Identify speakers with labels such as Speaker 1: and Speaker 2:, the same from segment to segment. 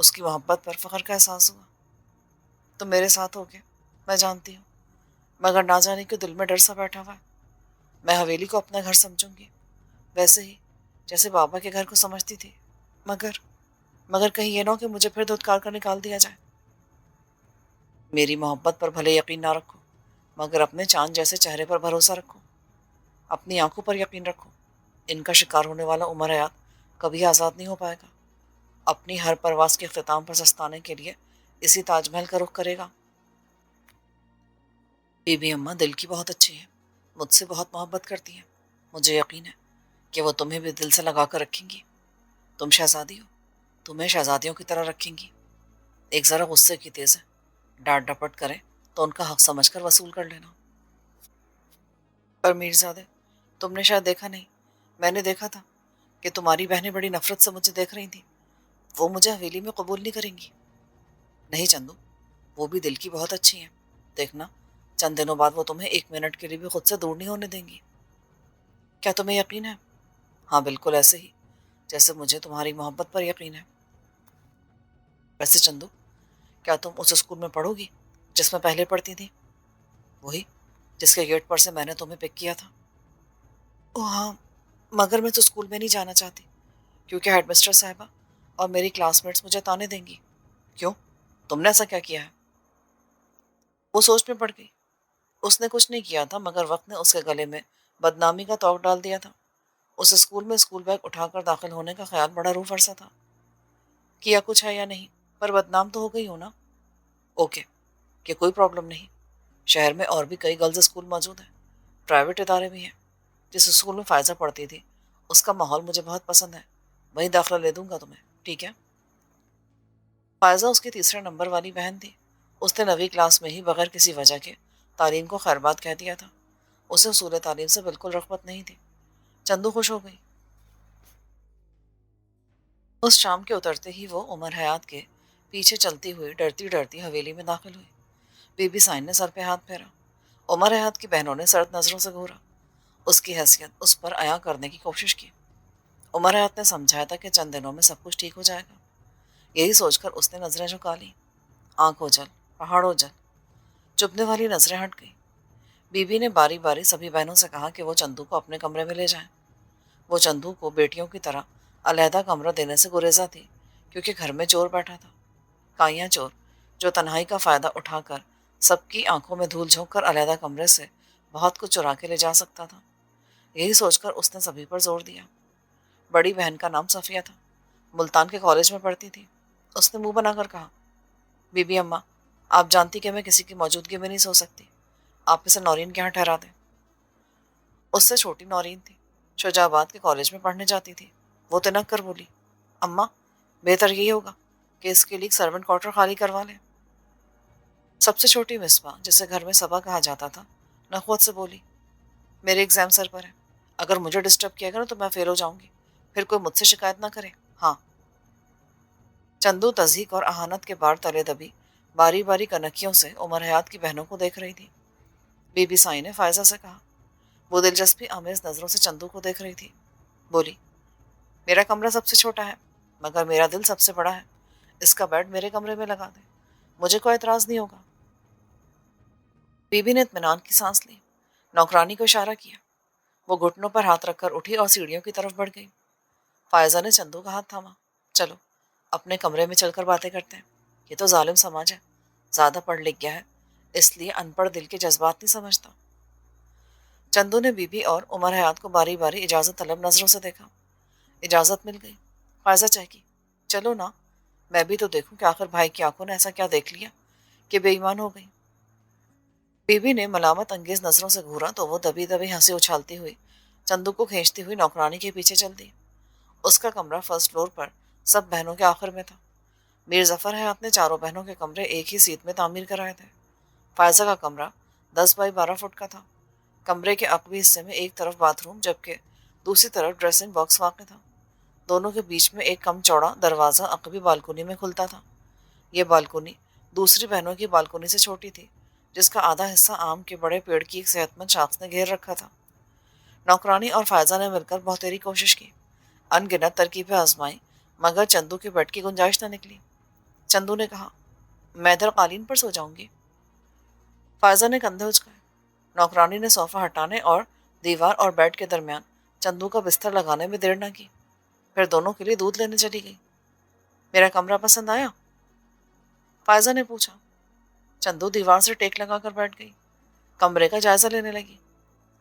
Speaker 1: اس کی محبت پر فخر کا احساس ہوا۔ تم میرے ساتھ ہو گے، میں جانتی ہوں، مگر نہ جانے کیوں دل میں ڈر سا بیٹھا ہوا ہے۔ میں حویلی کو اپنا گھر سمجھوں گی، ویسے ہی جیسے بابا کے گھر کو سمجھتی تھی، مگر مگر کہیں یہ نہ ہو کہ مجھے پھر دھتکار کر نکال دیا جائے۔ میری محبت پر بھلے یقین نہ رکھو، مگر اپنے چاند جیسے چہرے پر بھروسہ رکھو، اپنی آنکھوں پر یقین رکھو۔ ان کا شکار ہونے والا عمر حیات کبھی آزاد نہیں ہو پائے گا۔ اپنی ہر پرواز کے اختتام پر سستانے کے لیے اسی تاج محل کا رخ کرے گا۔ بی بی اماں دل کی بہت اچھی ہے، مجھ سے بہت محبت کرتی ہیں۔ مجھے یقین ہے کہ وہ تمہیں بھی دل سے لگا کر رکھیں گی۔ تم شہزادی ہو، تمہیں شہزادیوں کی طرح رکھیں گی۔ ایک ذرا غصے کی تیز ہے، ڈانٹ ڈپٹ کریں تو ان کا حق سمجھ کر وصول کر لینا۔ پر میرزادے، تم نے شاید دیکھا نہیں، میں نے دیکھا تھا کہ تمہاری بہنیں بڑی نفرت سے مجھے دیکھ رہی تھیں۔ وہ مجھے حویلی میں قبول نہیں کریں گی۔ نہیں چندو، وہ بھی دل کی بہت اچھی ہیں، دیکھنا چند دنوں بعد وہ تمہیں ایک منٹ کے لیے بھی خود سے دور نہیں ہونے دیں گی۔ کیا تمہیں یقین ہے؟ ہاں، بالکل ایسے ہی جیسے مجھے تمہاری محبت پر یقین ہے۔ ویسے چندو، کیا تم اس اسکول میں پڑھو گی جس میں پہلے پڑھتی تھی؟ وہی جس کے گیٹ پر سے میں نے تمہیں پک کیا تھا۔ او ہاں، مگر میں تو اسکول میں نہیں جانا چاہتی، کیونکہ ہیڈ مسٹر صاحبہ اور میری کلاس میٹس مجھے تانے دیں گی۔ کیوں؟ تم نے ایسا کیا کیا ہے؟ وہ سوچ میں پڑ گئی۔ اس نے کچھ نہیں کیا تھا، مگر وقت نے اس کے گلے میں بدنامی کا توق ڈال دیا تھا۔ اس اسکول میں اسکول بیگ اٹھا کر داخل ہونے کا خیال بڑا روح فرسا تھا۔ کیا کچھ ہے یا نہیں، پر بدنام تو ہو گئی ہو نا۔ اوکے، کہ کوئی پرابلم نہیں۔ شہر میں اور بھی کئی گرلز اسکول موجود ہیں، پرائیویٹ ادارے بھی ہیں۔ جس اسکول میں فائزہ پڑھتی تھی اس کا ماحول مجھے بہت پسند ہے، وہیں داخلہ لے دوں گا تمہیں، ٹھیک ہے؟ فائزہ اس کی تیسرے نمبر والی بہن تھی۔ اس نے 9ویں کلاس میں ہی بغیر کسی وجہ کے تعلیم کو خیر بات کہہ دیا تھا۔ اسے اصول تعلیم سے بالکل رغبت نہیں تھی۔ چندو خوش ہو گئی۔ اس شام کے اترتے ہی وہ عمر حیات کے پیچھے چلتی ہوئی ڈرتی ڈرتی حویلی میں داخل ہوئی۔ بی بی سائن نے سر پہ ہاتھ پھیرا۔ عمر حیات کی بہنوں نے سرد نظروں سے گھورا۔ اس کی حیثیت اس پر عیاں کرنے کی کوشش کی۔ عمر حیات نے سمجھایا تھا کہ چند دنوں میں سب کچھ ٹھیک ہو جائے گا۔ یہی سوچ کر اس نے نظریں جھکا لیں۔ آنکھوں جل، پہاڑوں جل، چبھنے والی نظریں ہٹ گئی۔ بی بی نے باری باری سبھی بہنوں سے کہا کہ وہ چندو کو اپنے کمرے میں لے جائیں۔ وہ چندو کو بیٹیوں کی طرح علیحدہ کمرہ دینے سے گریزا تھی، کیونکہ گھر میں چور بیٹھا تھا، کائیاں چور، جو تنہائی کا فائدہ اٹھا کر سب کی آنکھوں میں دھول جھونک کر علیحدہ کمرے سے بہت کچھ چرا کے لے جا سکتا تھا۔ یہی سوچ کر اس نے سبھی پر زور دیا۔ بڑی بہن کا نام صفیہ تھا، ملتان کے کالج میں پڑھتی تھی۔ اس نے منہ بنا کر کہا، بی بی اماں، آپ جانتی کہ میں کسی کی موجودگی میں نہیں سو سکتی، آپ اسے نورین کے یہاں ٹھہرا دیں۔ اس سے چھوٹی نورین تھی، شجاع آباد کے کالج میں پڑھنے جاتی تھی۔ وہ تنک کر بولی، اماں، بہتر یہی ہوگا کہ اس کے لیے ایک سرونٹ کوارٹر خالی کروا لیں۔ سب سے چھوٹی مصباح، جسے گھر میں صبا کہا جاتا تھا، نخوت سے بولی، میرے ایگزام سر پر ہے، اگر مجھے ڈسٹرب کیا گیا نا تو میں فیل ہو جاؤں گی، پھر کوئی مجھ سے شکایت نہ کرے، ہاں۔ چندو تضحیک اور اہانت کے بار تلے دبی باری باری کنکیوں سے عمر حیات کی بہنوں کو دیکھ رہی تھی۔ بی بی سائی نے فائزہ سے کہا۔ وہ دلچسپی آمیز نظروں سے چندو کو دیکھ رہی تھی۔ بولی، میرا کمرہ سب سے چھوٹا ہے، مگر میرا دل سب سے بڑا ہے۔ اس کا بیڈ میرے کمرے میں لگا دے، مجھے کوئی اعتراض نہیں ہوگا۔ بی بی نے اطمینان کی سانس لی، نوکرانی کو اشارہ کیا۔ وہ گھٹنوں پر ہاتھ رکھ کر اٹھی اور سیڑھیوں کی طرف بڑھ گئی۔ فائزہ نے چندو کا ہاتھ تھاما۔ چلو اپنے کمرے میں چل کر باتیں کرتے ہیں، یہ تو ظالم سماج ہے، زیادہ پڑھ لکھ گیا ہے، اس لیے ان پڑھ دل کے جذبات نہیں سمجھتا۔ چندو نے بی بی اور عمر حیات کو باری باری اجازت طلب نظروں سے دیکھا۔ اجازت مل گئی۔ فائزہ چہکی، چلو نا، میں بھی تو دیکھوں کہ آخر بھائی کی آنکھوں نے ایسا کیا دیکھ لیا کہ بے ایمان ہو گئی۔ بی بی نے ملامت انگیز نظروں سے گھورا تو وہ دبی دبی ہنسی اچھالتی ہوئی چندو کو کھینچتی ہوئی نوکرانی کے پیچھے چل دی۔ اس کا کمرہ فرسٹ فلور پر سب بہنوں کے آخر میں تھا۔ میر ظفر حیات نے چاروں بہنوں کے کمرے ایک ہی سیٹ میں تعمیر کرائے تھے۔ فائزہ کا کمرہ 10 بائی 12 فٹ کا تھا۔ کمرے کے عقبی حصے میں ایک طرف باتھ روم جبکہ دوسری طرف ڈریسنگ باکس واقع تھا۔ دونوں کے بیچ میں ایک کم چوڑا دروازہ عقبی بالکونی میں کھلتا تھا۔ یہ بالکونی دوسری بہنوں کی بالکونی سے چھوٹی تھی، جس کا آدھا حصہ آم کے بڑے پیڑ کی ایک صحت مند شاخ نے گھیر رکھا تھا۔ نوکرانی اور فائزہ نے مل کر بہتری کوشش کی، ان گنت ترکیبیں آزمائیں، مگر چندو کے بیڈ کی گنجائش نہ نکلی۔ چندو نے کہا، میں ادھر قالین پر سو جاؤں گی۔ فائزہ نے کندھے اچکائے۔ نوکرانی نے صوفہ ہٹانے اور دیوار اور بیڈ کے درمیان چندو کا بستر لگانے میں دیر نہ کی، پھر دونوں کے لیے دودھ لینے چلی گئی۔ میرا کمرہ پسند آیا؟ فائزہ نے پوچھا۔ چندو دیوار سے ٹیک لگا کر بیٹھ گئی، کمرے کا جائزہ لینے لگی۔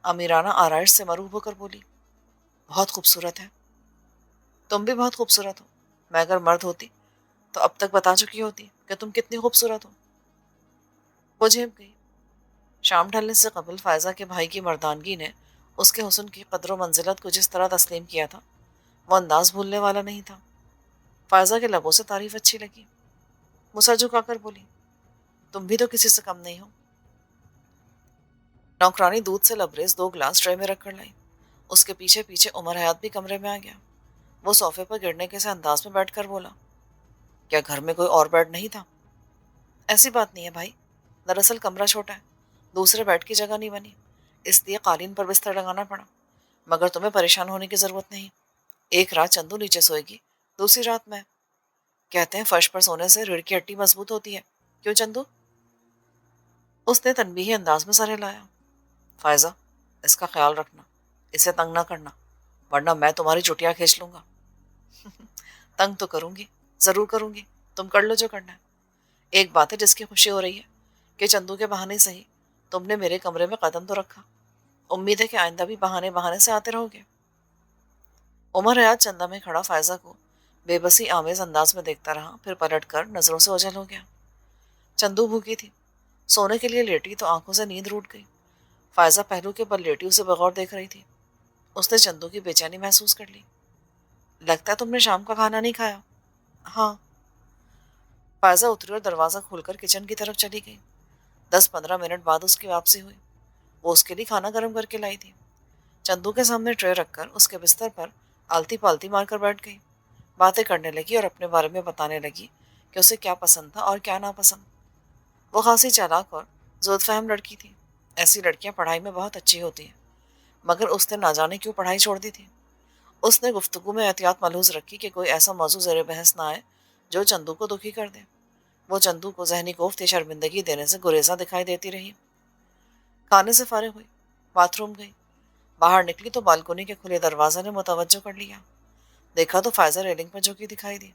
Speaker 1: امیرانہ آرائش سے مروب ہو کر بولی، بہت خوبصورت ہے۔ تم بھی بہت خوبصورت ہو۔ میں اگر مرد ہوتی تو اب تک بتا چکی ہوتی کہ تم کتنی خوبصورت ہو۔ وہ جھیپ گئی۔ شام ڈھلنے سے قبل فائزہ کے بھائی کی مردانگی نے اس کے حسن کی قدر و منزلت کو جس طرح تسلیم کیا تھا، وہ انداز بھولنے والا نہیں تھا۔ فائزہ کے لبوں سے تعریف اچھی لگی۔ وہ سر جھکا کر بولی، تم بھی تو کسی سے کم نہیں ہو۔ نوکرانی دودھ سے لبریز 2 گلاس ٹرے میں رکھ کر لائی۔ اس کے پیچھے پیچھے عمر حیات بھی کمرے میں آ گیا۔ وہ صوفے پر گرنے کے سے انداز میں بیٹھ کر بولا، کیا گھر میں کوئی اور بیڈ نہیں تھا؟ ایسی بات نہیں ہے بھائی، دراصل کمرہ چھوٹا ہے، دوسرے بیڈ کی جگہ نہیں بنی، اس لیے قالین پر بستر لگانا پڑا، مگر تمہیں پریشان ہونے کی ضرورت نہیں۔ ایک رات چندو نیچے سوئے گی، دوسری رات میں۔ کہتے ہیں فرش پر سونے سے ریڑھ کی ہڈی مضبوط ہوتی ہے، کیوں چندو؟ اس نے تنبیہی انداز میں سر ہلایا۔ فائزہ، اس کا خیال رکھنا، اسے تنگ نہ کرنا، ورنہ میں تمہاری چٹیاں کھینچ لوں گا۔ تنگ تو کروں گی، ضرور کروں گی، تم کر لو جو کرنا ہے۔ ایک بات ہے جس کی خوشی ہو رہی ہے کہ چندو کے بہانے صحیح تم نے میرے کمرے میں قدم تو رکھا۔ امید ہے کہ آئندہ بھی بہانے بہانے سے آتے رہو گے۔ عمر حیات چندہ میں کھڑا فائزہ کو بے بسی آمیز انداز میں دیکھتا رہا، پھر پلٹ کر نظروں سے اوجھل ہو گیا۔ چندو بھوکی تھی، سونے کے لیے لیٹی تو آنکھوں سے نیند روٹ گئی۔ فائزہ پہلو کے بل لیٹی اسے بغور دیکھ رہی تھی۔ اس نے چندو کی بے چینی محسوس کر لی۔ لگتا ہے تم نے شام کا کھانا نہیں کھایا۔ ہاں۔ فائزہ اتری اور دروازہ کھول کر کچن کی طرف چلی گئی۔ 10-15 منٹ بعد اس کی واپسی ہوئی۔ وہ اس کے لیے کھانا گرم کر کے لائی تھی۔ چندو کے سامنے ٹرے رکھ کر اس کے بستر پر آلتی پالتی مار کر بیٹھ گئی۔ باتیں کرنے لگی اور اپنے بارے میں بتانے لگی کہ اسے کیا پسند تھا اور کیا ناپسند۔ وہ خاصی چالاک اور زود فہم لڑکی تھی۔ ایسی لڑکیاں پڑھائی میں بہت اچھی ہوتی ہیں، مگر اس نے نہ جانے کیوں پڑھائی چھوڑ دی تھی۔ اس نے گفتگو میں احتیاط ملحوظ رکھی کہ کوئی ایسا موضوع زیر بحث نہ آئے جو چندو کو دکھی کر دے۔ وہ چندو کو ذہنی کوفت یا شرمندگی دینے سے گریزاں دکھائی دیتی رہی۔ کھانے سے فارغ ہوئی، باتھ روم گئی۔ باہر نکلی تو بالکونی کے کھلے دروازے نے متوجہ کر لیا۔ دیکھا تو فائزہ ریلنگ پر جھکی دکھائی دی۔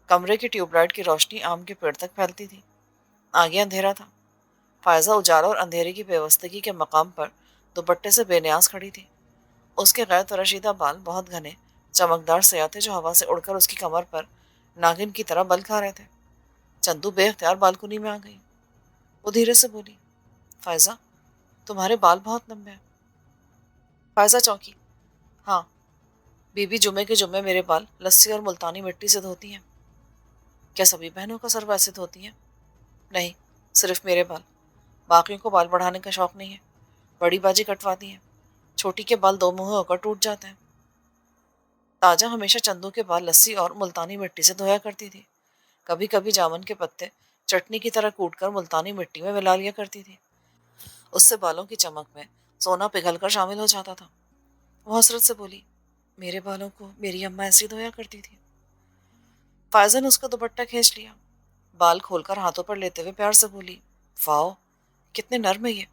Speaker 1: کمرے کی ٹیوب لائٹ کی روشنی آم کے پیڑ تک پھیلتی تھی۔ آگے اندھیرا تھا۔ فائزہ اجالا اور اندھیرے کی پیوستگی کے مقام پر دوپٹے سے بے نیاز کھڑی تھی۔ اس کے غیر تراشیدہ بال بہت گھنے چمکدار سیاہ تھے جو ہوا سے اڑ کر اس کی کمر پر ناگن کی طرح بل کھا رہے تھے۔ چندو بے اختیار بالکونی میں آ گئی۔ وہ دھیرے سے بولی، فائزہ، تمہارے بال بہت لمبے ہیں۔ فائزہ چونکی۔ ہاں، بی بی جمعے کے جمعے میرے بال لسی اور ملتانی مٹی سے دھوتی ہیں۔ کیا سبھی بہنوں کا سر ویسے دھوتی ہیں؟ نہیں، صرف میرے بال۔ باقیوں کو بال بڑھانے کا شوق نہیں ہے، بڑی باجی کٹواتی ہیں، چھوٹی کے بال دو منہے ہو کر ٹوٹ جاتے ہیں۔ تاجہ ہمیشہ چندو کے بال لسی اور ملتانی مٹی سے دھویا کرتی تھی، کبھی کبھی جامن کے پتے چٹنی کی طرح کوٹ کر ملتانی مٹی میں ملا لیا کرتی تھی، اس سے بالوں کی چمک میں سونا پگھل کر شامل ہو جاتا تھا۔ وہ حسرت سے بولی، میرے بالوں کو میری اماں ایسی دھویا کرتی تھی۔ فائزہ نے اس کا دوپٹہ کھینچ لیا، بال کھول کر ہاتھوں پر لیتے ہوئے پیار سے بولی، واؤ، کتنے نرم ہے یہ،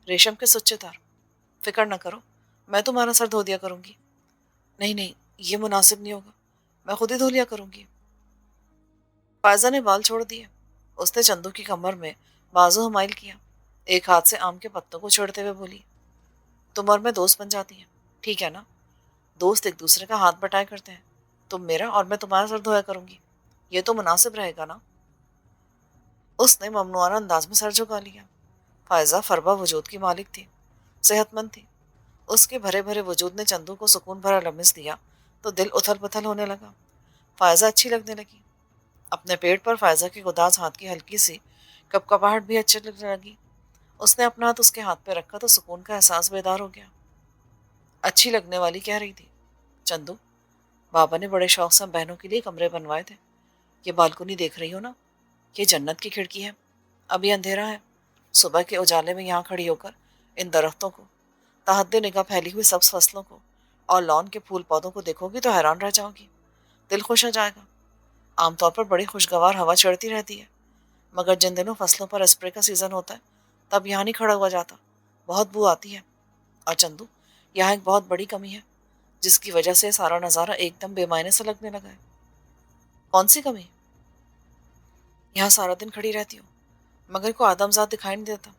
Speaker 1: ریشم کے سچے تار۔ فکر نہ کرو، میں تمہارا سر دھو دیا کروں گی۔ نہیں نہیں، یہ مناسب نہیں ہوگا، میں خود ہی دھو لیا کروں گی۔ فائزہ نے بال چھوڑ دیے۔ اس نے چندو کی کمر میں بازو حمائل کیا، ایک ہاتھ سے آم کے پتوں کو چھیڑتے ہوئے بولی، تم اور میں دوست بن جاتی ہیں، ٹھیک ہے نا؟ دوست ایک دوسرے کا ہاتھ بٹائے کرتے ہیں، تم میرا اور میں تمہارا سر دھویا کروں گی، یہ تو مناسب رہے گا نا؟ اس نے ممنوعانہ انداز میں سر جھکا لیا۔ فائزہ فربہ وجود کی مالک تھی، صحت مند تھی۔ اس کے بھرے بھرے وجود نے چندو کو سکون بھرا لمس دیا تو دل اتھل پتھل ہونے لگا۔ فائزہ اچھی لگنے لگی۔ اپنے پیٹ پر فائزہ کے گداز ہاتھ کی ہلکی سی کپکپاہٹ بھی اچھی لگنے لگی۔ اس نے اپنا ہاتھ اس کے ہاتھ پہ رکھا تو سکون کا احساس بیدار ہو گیا۔ اچھی لگنے والی کہہ رہی تھی، چندو، بابا نے بڑے شوق سے ہم بہنوں کے لیے کمرے بنوائے تھے، یہ بالکنی دیکھ رہی ہو نا، یہ جنت کی کھڑکی ہے۔ ابھی اندھیرا ہے، صبح کے اجالے میں یہاں کھڑی ہو کر ان درختوں کو، تحد نگاہ پھیلی ہوئی سبز فصلوں کو اور لان کے پھول پودوں کو دیکھو گی تو حیران رہ جاؤ گی، دل خوش ہو جائے گا۔ عام طور پر بڑی خوشگوار ہوا چڑھتی رہتی ہے، مگر جن دنوں فصلوں پر اسپرے کا سیزن ہوتا ہے تب یہاں نہیں کھڑا ہوا جاتا، بہت بو آتی ہے۔ اور چندو، یہاں ایک بہت بڑی کمی ہے جس کی وجہ سے سارا نظارہ ایک دم بے معنی سے لگنے لگا ہے۔ کون سی کمی؟ یہاں سارا دن کھڑی رہتی ہوں مگر کوئی آدم ذات دکھائی نہیں دیتا،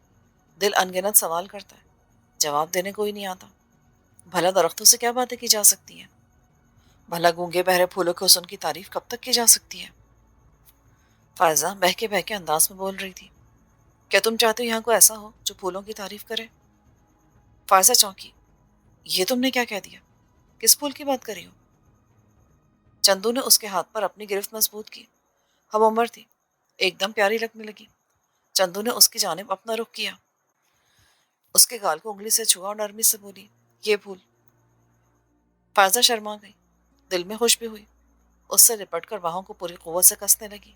Speaker 1: دل انگنت سوال کرتا ہے، جواب دینے کوئی نہیں آتا۔ بھلا درختوں سے کیا باتیں کی جا سکتی ہیں؟ بھلا گونگے بہرے پھولوں کے حسن کی تعریف کب تک کی جا سکتی ہے؟ فائزہ بہکے بہکے انداز میں بول رہی تھی، کیا تم چاہتے ہو یہاں کوئی ایسا ہو جو پھولوں کی تعریف کرے؟ فائزہ چونکی، یہ تم نے کیا کہہ دیا؟ کس پھول کی بات کری ہو؟ چندو نے اس کے ہاتھ پر اپنی گرفت مضبوط کی، ہم عمر تھی، ایک دم پیاری لگنے لگی۔ چندو نے اس کی جانب اپنا رخ کیا، اس کے گال کو انگلی سے چھوا اور نرمی سے بولی، یہ پھول۔ فائزہ شرما گئی، دل میں خوش بھی ہوئی، اس سے لپٹ کر باہوں کو پوری قوت سے کسنے لگی۔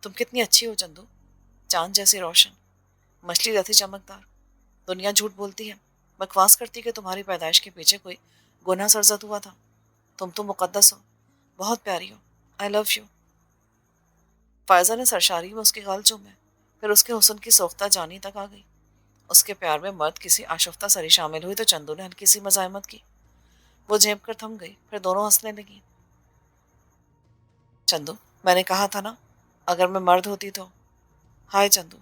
Speaker 1: تم کتنی اچھی ہو چندو، چاند جیسی روشن، مچھلی جیسی چمکدار۔ دنیا جھوٹ بولتی ہے، بکواس کرتی کہ تمہاری پیدائش کے پیچھے کوئی گناہ سرزد ہوا تھا۔ تم تو مقدس ہو، بہت پیاری ہو، آئی لو یو۔ فائزہ نے سرشاری میں اس کے گال چومے، پھر اس کے حسن کی سوختہ جانی تک آ گئی۔ اس کے پیار میں مرد کسی آشفتہ سری شامل ہوئی تو چندو نے ہلکی سی مزاحمت کی، وہ جھیپ کر تھم گئی، پھر دونوں ہنسنے لگی۔ چندو، میں نے کہا تھا نا، اگر میں مرد ہوتی تو۔ ہائے چندو،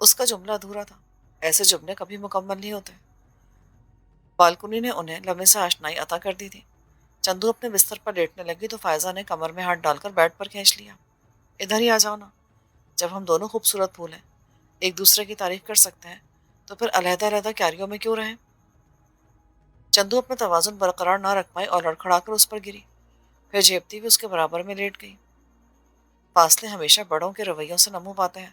Speaker 1: اس کا جملہ ادھورا تھا، ایسے جملے کبھی مکمل نہیں ہوتے۔ بالکنی نے انہیں لمحے سے آشنائی عطا کر دی تھی۔ چندو اپنے بستر پر لیٹنے لگی تو فائزہ نے کمر میں ہاتھ ڈال کر بیڈ پر کھینچ لیا، ادھر ہی آ جاؤ نا، جب ہم دونوں خوبصورت پھول ہیں، ایک دوسرے کی تعریف کر سکتے ہیں، تو پھر علیحدہ علیحدہ کیاریوں میں کیوں رہیں؟ چندو اپنا توازن برقرار نہ رکھ پائی اور لڑکھڑا کر اس پر گری، پھر جھیپتی ہوئی اس کے برابر میں لیٹ گئی۔ فاصلے ہمیشہ بڑوں کے رویوں سے نمو پاتے ہیں،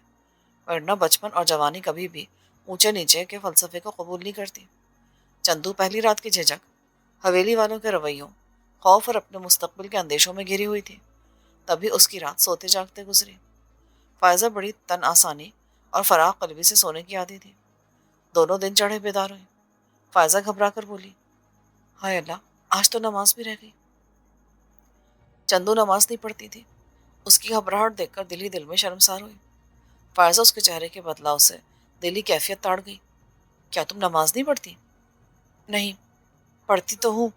Speaker 1: ورنہ بچپن اور جوانی کبھی بھی اونچے نیچے کے فلسفے کو قبول نہیں کرتی۔ چندو پہلی رات کی جھجک، حویلی والوں کے رویوں، خوف اور اپنے مستقبل کے اندیشوں میں گھری ہوئی تھی، تبھی اس کی رات سوتے جاگتے گزری۔ فائزہ بڑی تن آسانی اور فراغ قلبی سے سونے کی عادی تھی، دونوں دن چڑھے بیدار ہوئی۔ فائزہ گھبرا کر بولی، ہائے اللہ، آج تو نماز بھی رہ گئی۔ چندو نماز نہیں پڑھتی تھی، اس کی گھبراہٹ دیکھ کر دل ہی دل میں شرمسار ہوئی۔ فائزہ اس کے چہرے کے بدلاؤ سے دلی کیفیت تاڑ گئی، کیا تم نماز نہیں پڑھتی؟ نہیں، پڑھتی تو ہوں،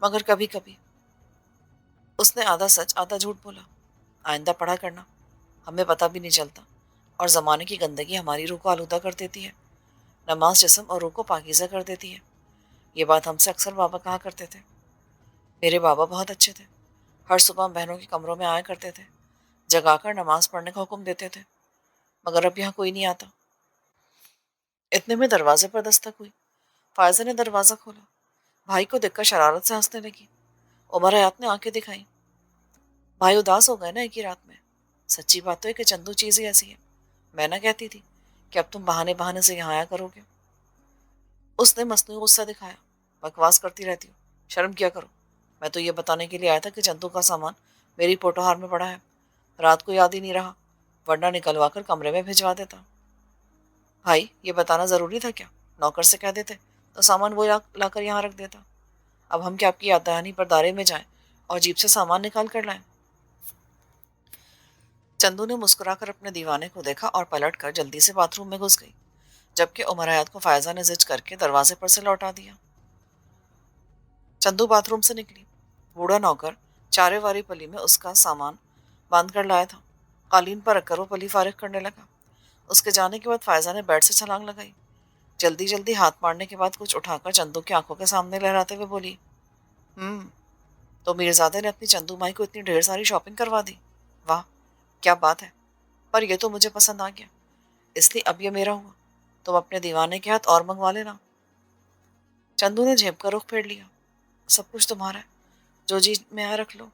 Speaker 1: مگر کبھی کبھی۔ اس نے آدھا سچ آدھا جھوٹ بولا، آئندہ پڑھا کرنا، ہمیں پتہ بھی نہیں چلتا، اور زمانے کی گندگی ہماری روح کو آلودہ کر دیتی ہے، نماز جسم اور روح کو پاکیزہ کر دیتی ہے۔ یہ بات ہم سے اکثر بابا کہا کرتے تھے۔ میرے بابا بہت اچھے تھے، ہر صبح بہنوں کے کمروں میں آیا کرتے تھے، جگا کر نماز پڑھنے کا حکم دیتے تھے، مگر اب یہاں کوئی نہیں آتا۔ اتنے میں دروازے پر دستک ہوئی، فائزہ نے دروازہ کھولا، بھائی کو دیکھ کر شرارت سے ہنسنے لگی۔ عمر حیات نے آنکھیں دکھائیں، بھائی اداس ہو گئے نا ایک ہی رات میں؟ سچی بات تو ہے کہ چندو چیز ہی ایسی ہے، میں نہ کہتی تھی کہ اب تم بہانے بہانے سے یہاں آیا کرو گے؟ اس نے مصنوعی غصہ دکھایا، بکواس کرتی رہتی ہوں، شرم کیا کرو، میں تو یہ بتانے کے لیے آیا تھا کہ چندو کا سامان میری پوٹوہار میں پڑا ہے، رات کو یاد ہی نہیں رہا، ورنہ نکلوا کر کمرے میں بھجوا دیتا۔ بھائی، یہ بتانا ضروری تھا کیا؟ نوکر سے کہہ دیتے تو سامان وہ لا کر یہاں رکھ دیتا۔ اب ہم کیا آپ کی یاد دہانی پر دارے میں جائیں اور جیب سے سامان نکال کر لائیں؟ چندو نے مسکرا کر اپنے دیوانے کو دیکھا اور پلٹ کر جلدی سے باتھ روم میں گھس گئی، جبکہ عمر حیات کو فائزہ نے زج کر کے دروازے پر سے لوٹا دیا۔ چندو باتھ روم سے نکلی، بوڑھا نوکر چارے والی پلی میں اس کا سامان باندھ کر لایا تھا، قالین پر رکھ کر وہ پلی فارغ کرنے لگا۔ اس کے جانے کے بعد فائزہ نے بیڈ سے چھلانگ لگائی، جلدی جلدی ہاتھ مارنے کے بعد کچھ اٹھا کر چندو کی آنکھوں کے سامنے لہراتے ہوئے بولی، تو میرزادے نے اپنی چندو مائی کو اتنی ڈھیر ساری شاپنگ کروا دی، واہ کیا بات ہے، پر یہ تو مجھے پسند آ گیا، اس لیے اب یہ میرا ہوا، تم اپنے دیوانے کے ہاتھ اور منگوا لینا۔ چندو نے جھیپ کر رخ پھیر لیا، سب کچھ تمہارا ہے، جو جی میں آیا رکھ لو۔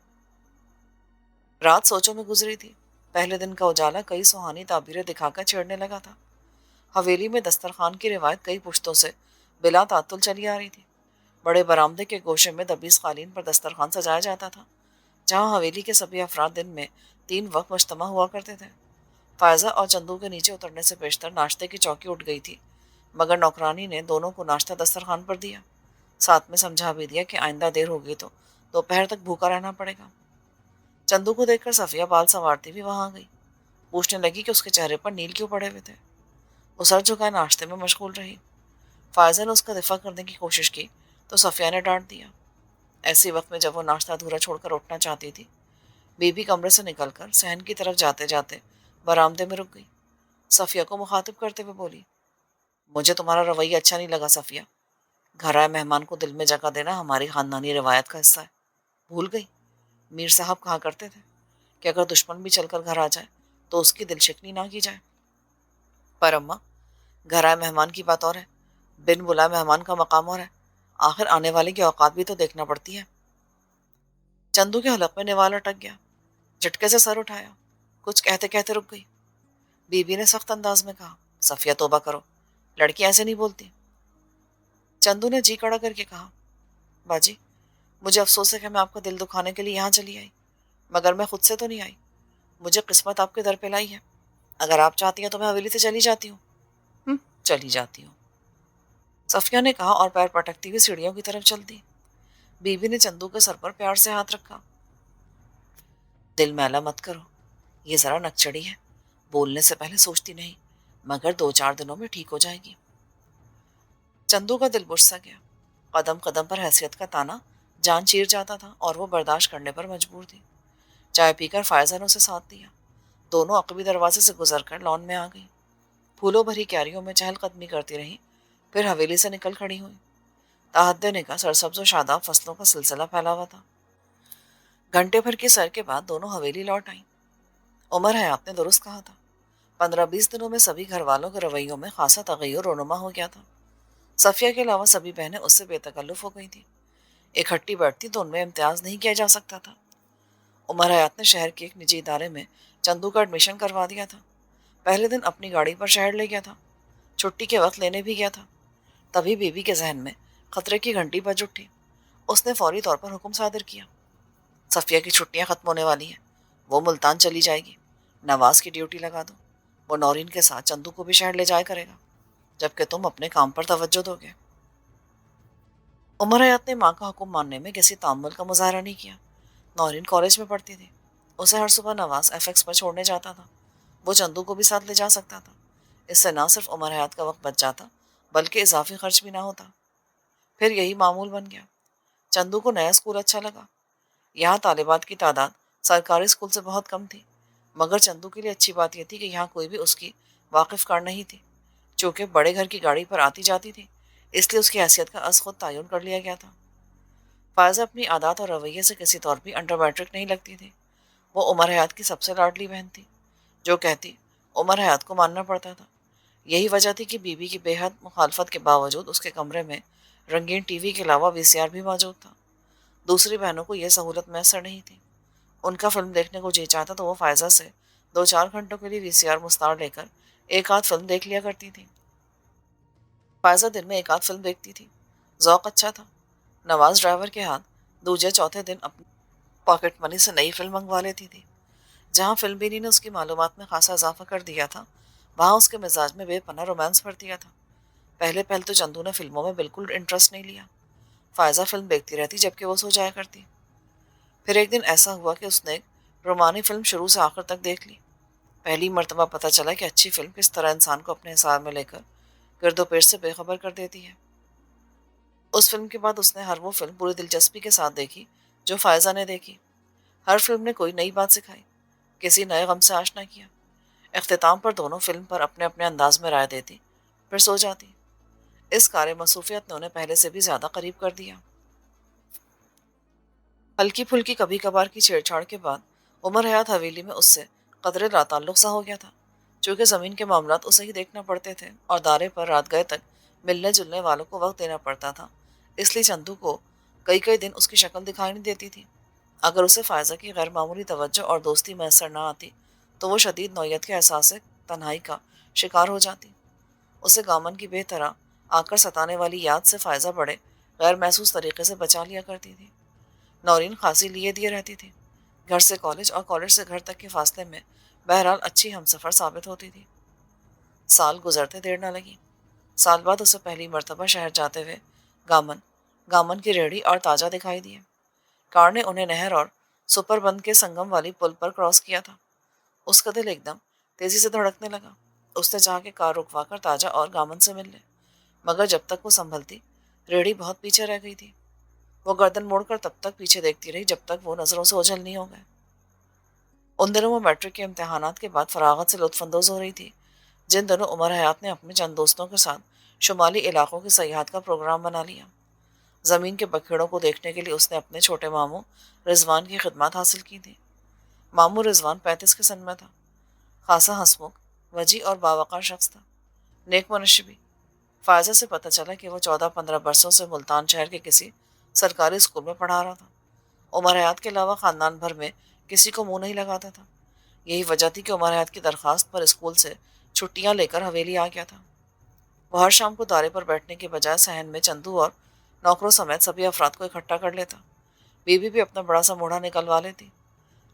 Speaker 1: رات سوچوں میں گزری تھی، پہلے دن کا اجالا کئی سہانی تعبیریں دکھا کر چھیڑنے لگا تھا۔ حویلی میں دسترخوان کی روایت کئی پشتوں سے بلا تعطل چلی آ رہی تھی۔ بڑے برآمدے کے گوشے میں دبیس قالین پر دسترخوان سجایا جاتا تھا، جہاں حویلی کے سبھی افراد دن میں 3 وقت مجتمع ہوا کرتے تھے۔ فائزہ اور چندو کے نیچے اترنے سے پیشتر ناشتے کی چوکی اٹھ گئی تھی، مگر نوکرانی نے دونوں کو ناشتہ دسترخوان پر دیا، ساتھ میں سمجھا بھی دیا کہ آئندہ دیر ہوگی تو دوپہر تک بھوکا رہنا پڑے گا۔ چندو کو دیکھ کر صفیہ بال سنوارتی بھی وہاں گئی. پوچھنے لگی کہ اس کے چہرے پر نیل کیوں پڑے ہوئے تھے. وہ سر جھکائے ناشتے میں مشغول رہی. فائزہ نے اس کا دفاع کرنے کی کوشش کی تو صفیہ نے ڈانٹ دیا. ایسے وقت میں جب وہ ناشتہ ادھورا چھوڑ کر اٹھنا چاہتی تھی، بی بی کمرے سے نکل کر صحن کی طرف جاتے جاتے برآمدے میں رک گئی. صفیہ کو مخاطب کرتے ہوئے بولی، مجھے تمہارا رویہ اچھا نہیں لگا صفیہ. گھر آئے مہمان کو دل میں جگہ دینا ہماری خاندانی روایت کا حصہ ہے. بھول گئی؟ میر صاحب کہا کرتے تھے کہ اگر دشمن بھی چل کر گھر آ جائے تو اس کی دل شکنی نہ کی جائے. پر اماں، گھر آئے مہمان کی بات اور ہے، بن بلائے مہمان کا مقام اور ہے. آخر آنے والے کی اوقات بھی تو دیکھنا پڑتی ہے. چندو کے حلق میں نوال اٹک گیا. جھٹکے سے سر اٹھایا. کچھ کہتے کہتے رک گئی. بی بی نے سخت انداز میں کہا، صفیہ توبہ کرو، لڑکی ایسے نہیں بولتی. چندو نے جی کڑا کر کے کہا، باجی مجھے افسوس ہے کہ میں آپ کا دل دکھانے کے لیے یہاں چلی آئی، مگر میں خود سے تو نہیں آئی. مجھے قسمت آپ کے در پہ لائی ہے. اگر آپ چاہتی ہیں تو میں حویلی سے چلی جاتی ہوں. چلی جاتی ہوں، صفیہ نے کہا اور پیر پٹکتی ہوئی سیڑھیوں کی طرف چل دی. بی بی نے چندو کے سر پر پیار سے ہاتھ رکھا. دل میلا مت کرو، یہ ذرا نکچڑی ہے، بولنے سے پہلے سوچتی نہیں، مگر 2-4 دنوں میں ٹھیک ہو جائے گی. چندو کا دل بجھ سا گیا. قدم قدم پر حیثیت کا تانا جان چیر جاتا تھا اور وہ برداشت کرنے پر مجبور تھی. چائے پی کر فائزہ نے اسے ساتھ دیا. دونوں عقبی دروازے سے گزر کر لان میں آ گئی. پھولوں بھری کیاریوں میں چہل قدمی کرتی رہی، پھر حویلی سے نکل کھڑی ہوئی. تحد نکاح سرسبز و شاداب فصلوں کا سلسلہ پھیلا ہوا تھا. گھنٹے بھر کی سیر کے بعد دونوں حویلی لوٹ آئیں. عمر حیات نے درست کہا تھا، 15-20 دنوں میں سبھی گھر والوں کے رویوں میں خاصا تغیر رونما ہو گیا تھا. صفیہ کے علاوہ سبھی بہنیں اس سے بے تکلف ہو گئی تھیں. اکٹھی بیٹھتی تو ان میں امتیاز نہیں کیا جا سکتا تھا. عمر حیات نے شہر کے ایک نجی ادارے میں چندو کا ایڈمیشن کروا دیا تھا. پہلے دن اپنی گاڑی پر شہر لے گیا تھا. چھٹی کے وقت لینے بھی گیا تھا. تبھی بی بی کے ذہن میں خطرے کی گھنٹی بج اٹھی. اس نے فوری طور پر حکم صادر کیا، صفیہ کی چھٹیاں ختم ہونے والی ہیں، وہ ملتان چلی جائے گی. نواز کی ڈیوٹی لگا دو، وہ نورین کے ساتھ چندو کو بھی شہر لے جایا کرے گا، جبکہ تم اپنے کام پر توجہ دو گے. عمر حیات نے ماں کا حکم ماننے میں کسی تعمل کا مظاہرہ نہیں کیا. نورین کالج میں پڑھتی تھی. اسے ہر صبح نواز ایف ایکس پر چھوڑنے جاتا تھا. وہ چندو کو بھی ساتھ لے جا سکتا تھا. اس سے نہ صرف عمر حیات کا وقت بچ جاتا بلکہ اضافی خرچ بھی نہ ہوتا. پھر یہی معمول بن گیا. چندو کو نیا اسکول اچھا لگا. یہاں طالبات کی تعداد سرکاری اسکول سے بہت کم تھی، مگر چندو کے لیے اچھی بات یہ تھی کہ یہاں کوئی بھی اس کی واقف کار نہیں تھی. چونکہ بڑے گھر کی گاڑی پر آتی جاتی تھی، اس لیے اس کی حیثیت کا از خود تعین کر لیا گیا تھا. فائزہ اپنی عادات اور رویے سے کسی طور بھی انڈر میٹرک نہیں لگتی تھی. وہ عمر حیات کی سب سے لاڈلی بہن تھی. جو کہتی عمر حیات کو ماننا پڑتا تھا. یہی وجہ تھی کہ بی بی کی بے حد مخالفت کے باوجود اس کے کمرے میں رنگین ٹی وی کے علاوہ وی سی آر بھی موجود تھا. دوسری بہنوں کو یہ سہولت میسر نہیں تھی. ان کا فلم دیکھنے کو جی چاہتا تو وہ فائزہ سے 2-4 گھنٹوں کے لیے وی سی آر مستعار لے کر ایک آدھ فلم دیکھ لیا کرتی تھی. فائزہ دن میں ایک آدھ فلم دیکھتی تھی. ذوق اچھا تھا. نواز ڈرائیور کے ہاتھ دوجے چوتھے دن اپنی پاکٹ منی سے نئی فلم منگوا لیتی تھی. جہاں فلم بینی نے اس کی معلومات میں خاصا اضافہ کر دیا تھا، وہاں اس کے مزاج میں بے پناہ رومانس بھر دیا تھا. پہلے تو چندو نے فلموں میں بالکل انٹرسٹ نہیں لیا. فائزہ فلم دیکھتی رہتی جبکہ وہ سو جایا کرتی. پھر ایک دن ایسا ہوا کہ اس نے ایک رومانی فلم شروع سے آخر تک دیکھ لی. پہلی مرتبہ پتہ چلا کہ اچھی فلم کس طرح انسان کو اپنے حساب میں لے کر گرد و پیش سے بے خبر کر دیتی ہے. اس فلم کے بعد اس نے ہر وہ فلم پوری دلچسپی کے ساتھ دیکھی جو فائزہ نے دیکھی. ہر فلم نے کوئی نئی بات سکھائی، کسی نئے غم سے آشنا کیا. اختتام پر دونوں فلم پر اپنے اپنے انداز میں رائے دیتی، پھر سو جاتی. اس کار مصروفیت نے انہیں پہلے سے بھی زیادہ قریب کر دیا. ہلکی پھلکی کبھی کبھار کی چھیڑ چھاڑ کے بعد عمر حیات حویلی میں اس سے قدرے لا تعلق سا ہو گیا تھا. چونکہ زمین کے معاملات اسے ہی دیکھنا پڑتے تھے اور دارے پر رات گئے تک ملنے جلنے والوں کو وقت دینا پڑتا تھا، اس لیے چندو کو کئی کئی دن اس کی شکل دکھائی نہیں دیتی تھی. اگر اسے فائزہ کی غیر معمولی توجہ اور دوستی میسر نہ آتی تو وہ شدید نوعیت کے احساس سے تنہائی کا شکار ہو جاتی. اسے گامن کی بے طرح آ کر ستانے والی یاد سے فائزہ بڑے غیر محسوس طریقے سے بچا لیا کرتی تھی. نورین خاصی لیے دیے رہتی تھی. گھر سے کالج اور کالج سے گھر تک کے فاصلے میں بہرحال اچھی ہمسفر ثابت ہوتی تھی. سال گزرتے دیر نہ لگی. سال بعد اسے پہلی مرتبہ شہر جاتے ہوئے گامن کی ریڑھی اور تاجہ دکھائی دیے. کار نے انہیں نہر اور سپر بند کے سنگم والی پل پر کراس کیا تھا۔ اس کا دل ایک دم تیزی سے دھڑکنے لگا۔ اس نے چاہا کہ کار رکوا کر تاجا اور گامن سے مل لے، مگر جب تک وہ سنبھلتی، ریڑھی بہت پیچھے رہ گئی تھی۔ وہ گردن موڑ کر تب تک پیچھے دیکھتی رہی جب تک وہ نظروں سے اوجھل نہیں ہو گئے۔ ان دنوں وہ میٹرک کے امتحانات کے بعد فراغت سے لطف اندوز ہو رہی تھی۔ جن دنوں عمر حیات نے اپنے چند دوستوں کے ساتھ شمالی علاقوں کی سیاحت کا پروگرام بنا لیا۔ زمین کے بکھیڑوں کو دیکھنے کے لیے اس نے اپنے چھوٹے ماموں رضوان کی خدمات حاصل کی تھی۔ ماموں رضوان 35 کے سن میں تھا، خاصا ہنسمکھ، وجی اور باوقار شخص تھا، نیک منشی۔ فائزہ سے پتہ چلا کہ وہ 14-15 برسوں سے ملتان شہر کے کسی سرکاری اسکول میں پڑھا رہا تھا۔ عمر حیات کے علاوہ خاندان بھر میں کسی کو منہ نہیں لگاتا تھا۔ یہی وجہ تھی کہ عمر حیات کی درخواست پر اسکول سے چھٹیاں لے کر حویلی آ گیا تھا۔ وہ ہر شام کو دارے پر بیٹھنے کے بجائے صحن میں چندو اور نوکروں سمیت سبھی افراد کو اکٹھا کر لیتا۔ بیوی بھی اپنا بڑا سا موڑھا نکلوا لیتی۔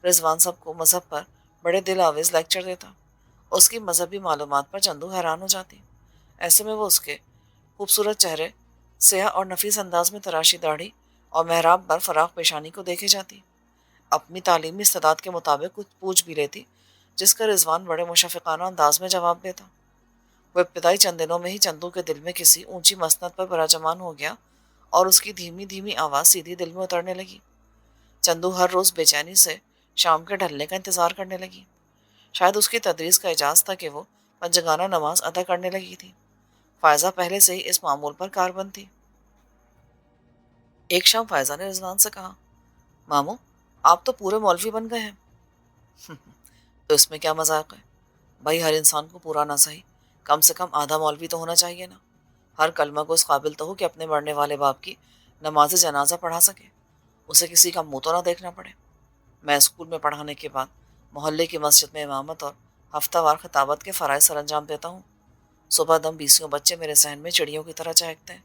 Speaker 1: رضوان سب کو مذہب پر بڑے دل آویز لیکچر دیتا۔ اس کی مذہبی معلومات پر چندو حیران ہو جاتی۔ ایسے میں وہ اس کے خوبصورت چہرے، سیاہ اور نفیس انداز میں تراشی داڑھی اور محراب پر فراخ پیشانی کو دیکھے جاتی۔ اپنی تعلیمی استعداد کے مطابق کچھ پوچھ بھی لیتی، جس کا رضوان بڑے مشفقانہ انداز میں جواب دیتا۔ وہ ابتدائی چند دنوں میں ہی چندو کے دل میں کسی اونچی مسند پر براجمان ہو گیا اور اس کی دھیمی دھیمی آواز سیدھی دل میں اترنے لگی۔ چندو ہر روز بے چینی سے شام کے ڈھلنے کا انتظار کرنے لگی۔ شاید اس کی تدریس کا اعجاز تھا کہ وہ پنجگانہ نماز ادا کرنے لگی تھی۔ فائزہ پہلے سے ہی اس معمول پر کاربند تھی۔ ایک شام فائزہ نے رضوان سے کہا، ماموں، آپ تو پورے مولوی بن گئے ہیں۔ تو اس میں کیا مذاق ہے؟ بھائی ہر انسان کو پورا نہ صحیح، کم سے کم آدھا مولوی تو ہونا چاہیے نا۔ ہر کلمہ کو اس قابل تو ہو کہ اپنے مرنے والے باپ کی نماز جنازہ پڑھا سکے، اسے کسی کا منہ تو نہ دیکھنا پڑے۔ میں اسکول میں پڑھانے کے بعد محلے کی مسجد میں امامت اور ہفتہ وار خطابت کے فرائض سر انجام دیتا ہوں۔ صبح دم 20 بچے میرے ذہن میں چڑیوں کی طرح چہکتے ہیں،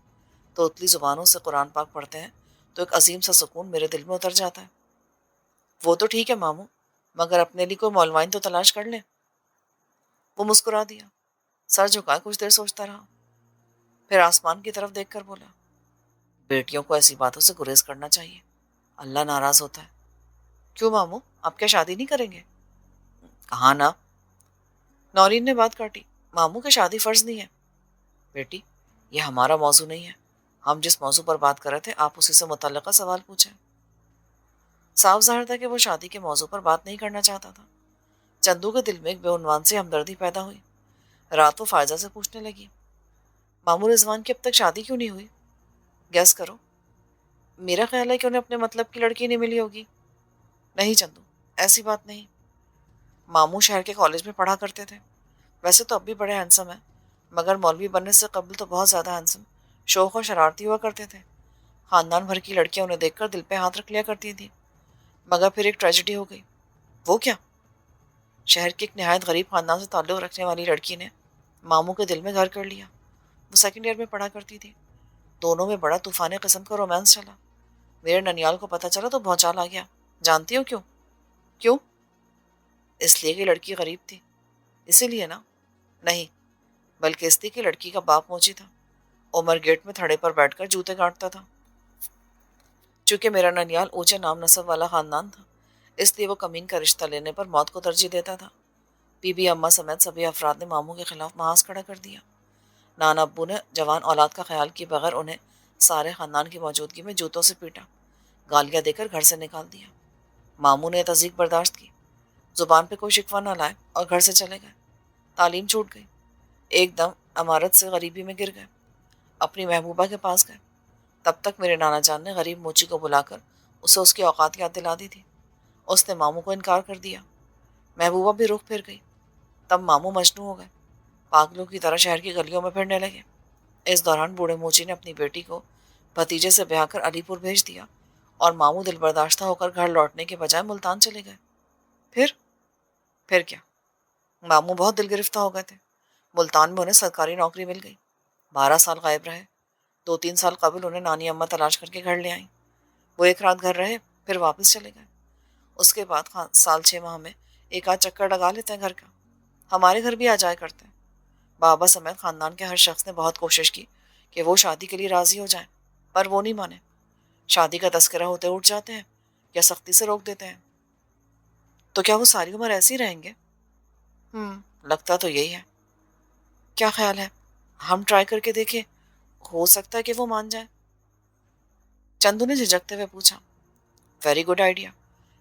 Speaker 1: تو اتلی زبانوں سے قرآن پاک پڑھتے ہیں تو ایک عظیم سا سکون میرے دل میں اتر جاتا ہے۔ وہ تو ٹھیک ہے ماموں، مگر اپنے لیے کوئی مولوائن تو تلاش کر لیں۔ وہ مسکرا دیا، سر جھکا کچھ دیر سوچتا رہا، پھر آسمان کی طرف دیکھ کر بولا، بیٹیوں کو ایسی باتوں سے گریز کرنا چاہیے، اللہ ناراض ہوتا ہے۔ کیوں ماموں، آپ کیا شادی نہیں کریں گے؟ کہاں نا، نورین نے بات کاٹی، ماموں کی شادی فرض نہیں ہے۔ بیٹی، یہ ہمارا موضوع نہیں ہے، ہم جس موضوع پر بات کر رہے تھے آپ اسی سے متعلقہ سوال پوچھیں۔ صاف ظاہر تھا کہ وہ شادی کے موضوع پر بات نہیں کرنا چاہتا تھا۔ چندو کے دل میں ایک بے عنوان سے ہمدردی پیدا ہوئی۔ رات وہ فائزہ سے پوچھنے لگی، ماموں رضوان کی اب تک شادی کیوں نہیں ہوئی؟ گیس کرو۔ میرا خیال ہے کہ انہیں اپنے مطلب کی لڑکی نہیں ملی ہوگی۔ نہیں چندو، ایسی بات نہیں۔ ماموں شہر کے کالج میں پڑھا کرتے تھے، ویسے تو اب بھی بڑے ہینسم ہیں، مگر مولوی بننے سے قبل تو بہت زیادہ ہینسم، شوخ اور شرارتی ہوا کرتے تھے۔ خاندان بھر کی لڑکیاں انہیں دیکھ کر دل پہ ہاتھ رکھ لیا کرتی تھیں، مگر پھر ایک ٹریجڈی ہو گئی۔ وہ کیا؟ شہر کی ایک نہایت غریب خاندان سے تعلق رکھنے والی لڑکی نے ماموں کے دل میں گھر کر لیا۔ وہ سیکنڈ ایئر میں پڑھا کرتی تھی، دونوں میں بڑا طوفانی قسم کا رومانس چلا۔ میرے ننیال کو پتہ چلا تو بھونچال آ گیا۔ جانتی ہو کیوں؟ کیوں؟ اس لیے کہ لڑکی غریب تھی۔ اسی لیے نا؟ نہیں، بلکہ اس لیے کہ لڑکی کا باپ موچی تھا، عمر گیٹ میں تھڑے پر بیٹھ کر جوتے گاٹتا تھا۔ چونکہ میرا ننیال اونچے نام نسب والا خاندان تھا، اس لیے وہ کمین کا رشتہ لینے پر موت کو ترجیح دیتا تھا۔ بی بی اماں سمیت سبھی افراد نے ماموں کے خلاف محاذ کھڑا کر دیا۔ نانا ابو نے جوان اولاد کا خیال کیے بغیر انہیں سارے خاندان کی موجودگی میں جوتوں سے پیٹا، گالیاں دے کر گھر سے نکال دیا۔ ماموں نے تذیق برداشت کی، زبان پہ کوئی شکوہ نہ لائے اور گھر سے چلے گئے۔ تعلیم چھوٹ گئی، ایک دم عمارت سے غریبی میں گر گئے، اپنی محبوبہ کے پاس گئے۔ تب تک میرے نانا جان نے غریب موچی کو بلا کر اسے اس کی اوقات یاد دلا دی تھی۔ اس نے ماموں کو انکار کر دیا، محبوبہ بھی رخ پھر گئی۔ تب ماموں مجنوں ہو گئے، پاگلوں کی طرح شہر کی گلیوں میں پھرنے لگے۔ اس دوران بوڑھے موچی نے اپنی بیٹی کو بھتیجے سے بیاہ کر علی پور بھیج دیا اور ماموں دل برداشتہ ہو کر گھر لوٹنے کے بجائے ملتان چلے گئے۔ پھر کیا؟ ماموں بہت دل گرفتہ ہو گئے تھے۔ ملتان میں انہیں سرکاری نوکری مل گئی، 12 سال غائب رہے۔ 2-3 سال قبل انہیں نانی اماں تلاش کر کے گھر لے آئیں۔ وہ ایک رات گھر رہے، پھر واپس چلے گئے۔ اس کے بعد سال 6 ماہ میں ایک آدھ چکر لگا لیتے ہیں گھر کا۔ ہمارے گھر بھی آ جایا کرتے ہیں۔ بابا سمیت خاندان کے ہر شخص نے بہت کوشش کی کہ وہ شادی کے لیے راضی ہو جائیں، پر وہ نہیں مانے۔ شادی کا تذکرہ ہوتے اٹھ جاتے ہیں یا سختی سے روک دیتے ہیں؟ تو کیا وہ ساری عمر ایسے ہی رہیں گے؟ لگتا تو یہی ہے۔ کیا خیال ہے ہم ٹرائی کر کے دیکھیں؟ ہو سکتا ہے کہ وہ مان جائے۔ چندو نے جھجکتے ہوئے پوچھا۔ Very good idea.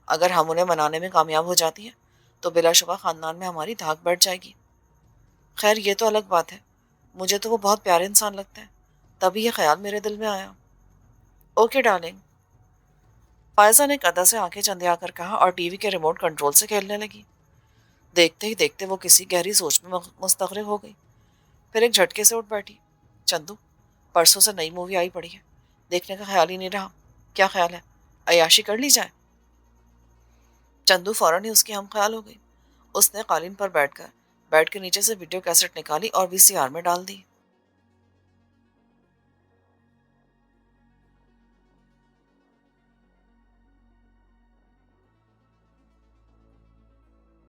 Speaker 1: اگر ہم انہیں منانے میں کامیاب ہو جاتی ہیں تو بلا شبہ خاندان میں ہماری دھاک بیٹھ جائے گی۔ خیر یہ تو الگ بات ہے، مجھے تو وہ بہت پیارے انسان لگتے ہیں، تبھی یہ خیال میرے دل میں آیا۔ اوکے ڈارلنگ، فائزہ نے قدا سے آنکھیں چندیا کر کہا اور ٹی وی کے ریموٹ کنٹرول سے کھیلنے لگی۔ دیکھتے ہی دیکھتے وہ کسی گہری سوچ میں مستغرق ہو گئی، پھر ایک جھٹکے سے اٹھ بیٹھی۔ چندو، پرسوں سے نئی مووی آئی پڑی ہے، دیکھنے کا خیال ہی نہیں رہا، کیا خیال ہے عیاشی کر لی جائے؟ چندو فوراً ہی اس کی ہم خیال ہو گئی۔ اس نے قالین پر بیٹھ کے نیچے سے ویڈیو کیسٹ نکالی اور وی سی آر میں ڈال دی۔